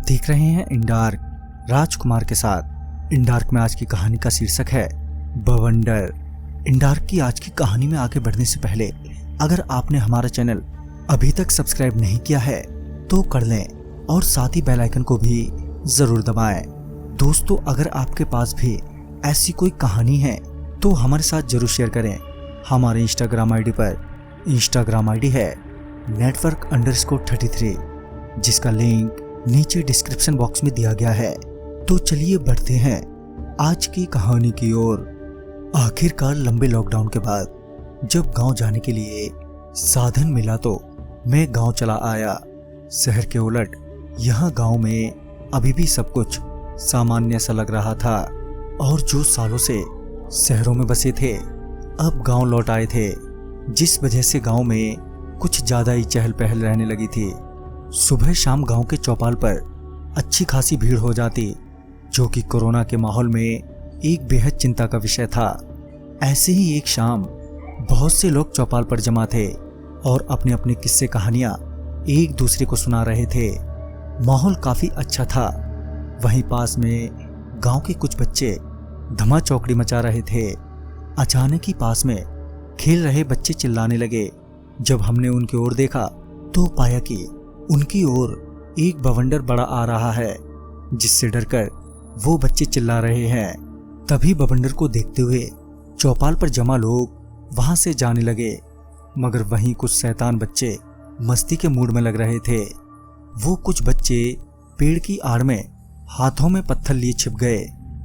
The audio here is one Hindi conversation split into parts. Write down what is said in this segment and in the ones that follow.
देख रहे हैं इंडार्क राजकुमार के साथ। इंडार्क में आज की कहानी का शीर्षक है बवंडर। इंडार्क की आज की कहानी में आगे बढ़ने से पहले अगर आपने हमारा चैनल अभी तक सब्सक्राइब नहीं किया है तो कर लें और साथ ही बेल आइकन को भी जरूर दबाएं। दोस्तों, अगर आपके पास भी ऐसी कोई कहानी है तो हमारे साथ जरूर शेयर करें। हमारे इंस्टाग्राम आईडी पर इंस्टाग्राम आईडी है network_33, जिसका लिंक नीचे डिस्क्रिप्शन बॉक्स में दिया गया है। तो चलिए बढ़ते हैं आज की कहानी की ओर। आखिरकार लंबे लॉकडाउन के बाद जब गांव जाने के लिए साधन मिला तो मैं गांव चला आया। शहर के उलट यहाँ गांव में अभी भी सब कुछ सामान्य सा लग रहा था और जो सालों से शहरों में बसे थे अब गांव लौट आए थे, जिस वजह से गांव में कुछ ज्यादा ही चहल पहल रहने लगी थी। सुबह शाम गांव के चौपाल पर अच्छी खासी भीड़ हो जाती, जो कि कोरोना के माहौल में एक बेहद चिंता का विषय था। ऐसे ही एक शाम बहुत से लोग चौपाल पर जमा थे और अपने अपने किस्से कहानियां एक दूसरे को सुना रहे थे। माहौल काफी अच्छा था। वहीं पास में गांव के कुछ बच्चे धमा चौकड़ी मचा रहे थे। अचानक ही पास में खेल रहे बच्चे चिल्लाने लगे। जब हमने उनकी ओर देखा तो पाया कि उनकी ओर एक बवंडर बड़ा आ रहा है, जिससे डरकर वो बच्चे चिल्ला रहे हैं। तभी बवंडर को देखते हुए चौपाल पर जमा लोग वहां से जाने लगे, मगर वहीं कुछ शैतान बच्चे मस्ती के मूड में लग रहे थे। वो कुछ बच्चे पेड़ की आड़ में हाथों में पत्थर लिए छिप गए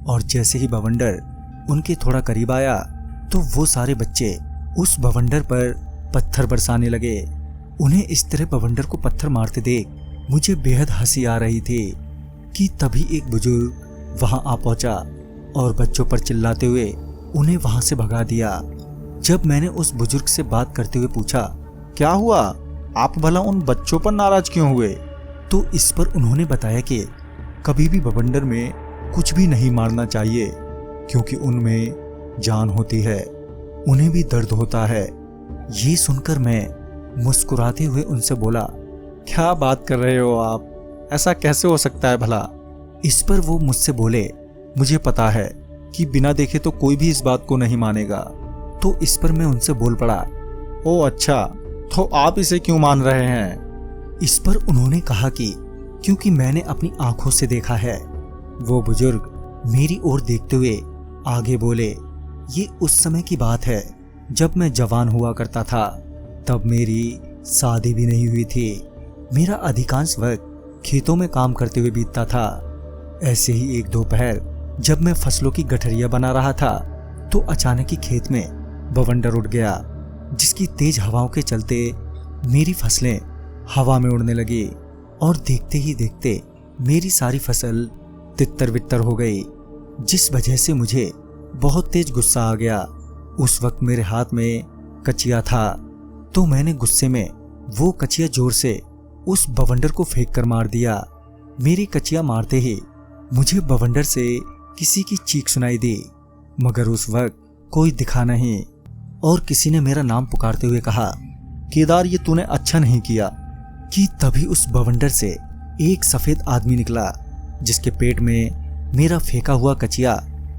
और जैसे ही बवंडर उनके थोड़ा करीब आया तो वो सारे बच्चे उस बवंडर पर पत्थर बरसाने लगे। उन्हें इस तरह बवंडर को पत्थर मारते देख मुझे बेहद हंसी आ रही थी कि तभी एक बुजुर्ग वहां आ पहुंचा और बच्चों पर चिल्लाते हुए उन्हें वहां से भगा दिया। जब मैंने उस बुजुर्ग से बात करते हुए पूछा, क्या हुआ, आप भला उन बच्चों पर नाराज क्यों हुए? तो इस पर उन्होंने बताया कि कभी भी बवंडर में कुछ भी नहीं मारना चाहिए, क्योंकि उनमें जान होती है, उन्हें भी दर्द होता है। ये सुनकर मैं मुस्कुराते हुए उनसे बोला, क्या बात कर रहे हो आप, ऐसा कैसे हो सकता है भला? इस पर वो मुझसे बोले, मुझे पता है कि बिना देखे तो कोई भी इस बात को नहीं मानेगा। तो इस पर मैं उनसे बोल पड़ा, ओ अच्छा, तो आप इसे क्यों मान रहे हैं? इस पर उन्होंने कहा कि क्योंकि मैंने अपनी आंखों से देखा है। वो बुजुर्ग मेरी ओर देखते हुए आगे बोले, ये उस समय की बात है जब मैं जवान हुआ करता था। तब मेरी शादी भी नहीं हुई थी। मेरा अधिकांश वक्त खेतों में काम करते हुए बीतता था। ऐसे ही एक दोपहर जब मैं फसलों की गठरिया बना रहा था तो अचानक ही खेत में बवंडर उड़ गया, जिसकी तेज हवाओं के चलते मेरी फसलें हवा में उड़ने लगी और देखते ही देखते मेरी सारी फसल तितर बितर हो गई, जिस वजह से मुझे बहुत तेज गुस्सा आ गया। उस वक्त मेरे हाथ में कचिया था, तो मैंने गुस्से में वो कचिया जोर से उस बवंडर को फेंक कर मार दिया। मेरी कचिया मारते ही मुझे बवंडर से किसी की चीख सुनाई दी, मगर उस वक्त कोई दिखा नहीं और किसी ने मेरा नाम पुकारते हुए कहा, केदार, ये तूने अच्छा नहीं किया। कि तभी उस बवंडर से एक सफेद आदमी निकला, जिसके पेट में मेरा फेंका हुआ कचिया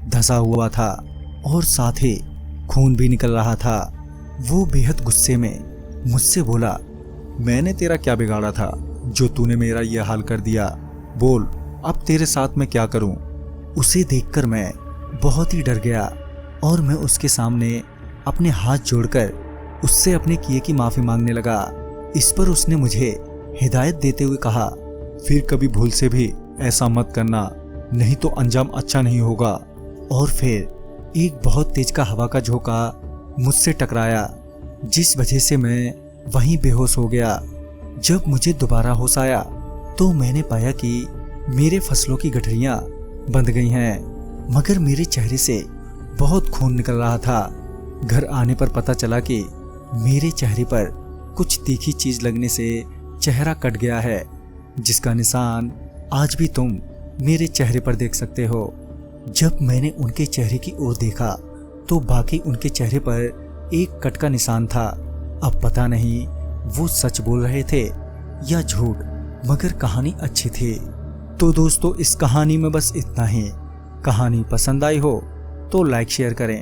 धंसा हुआ था और साथ ही खून भी निकल रहा था। वो बेहद गुस्से में मुझसे बोला, मैंने तेरा क्या बिगाड़ा था जो तूने मेरा यह हाल कर दिया? बोल, अब तेरे साथ मैं क्या करूं? उसे देखकर मैं बहुत ही डर गया और मैं उसके सामने अपने हाथ जोड़कर उससे अपने किए की माफी मांगने लगा। इस पर उसने मुझे हिदायत देते हुए कहा, फिर कभी भूल से भी ऐसा मत करना, नहीं तो अंजाम अच्छा नहीं होगा। और फिर एक बहुत तेज का हवा का झोंका मुझसे टकराया, जिस वजह से मैं वहीं बेहोश हो गया। जब मुझे दोबारा होश आया तो मैंने पाया कि मेरे फसलों की गठरियां बंध गई हैं, मगर मेरे चेहरे से बहुत खून निकल रहा था। घर आने पर पता चला कि मेरे चेहरे पर कुछ तीखी चीज लगने से चेहरा कट गया है, जिसका निशान आज भी तुम मेरे चेहरे पर देख सकते हो। जब मैंने उनके चेहरे की ओर देखा तो बाकी उनके चेहरे पर एक कट का निशान था। अब पता नहीं वो सच बोल रहे थे या झूठ, मगर कहानी अच्छी थी। तो दोस्तों इस कहानी में बस इतना ही। कहानी पसंद आई हो तो लाइक शेयर करें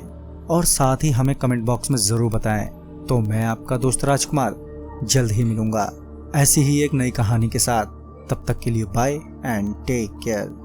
और साथ ही हमें कमेंट बॉक्स में जरूर बताएं। तो मैं आपका दोस्त राजकुमार जल्द ही मिलूंगा ऐसी ही एक नई कहानी के साथ। तब तक के लिए बाय एंड टेक केयर।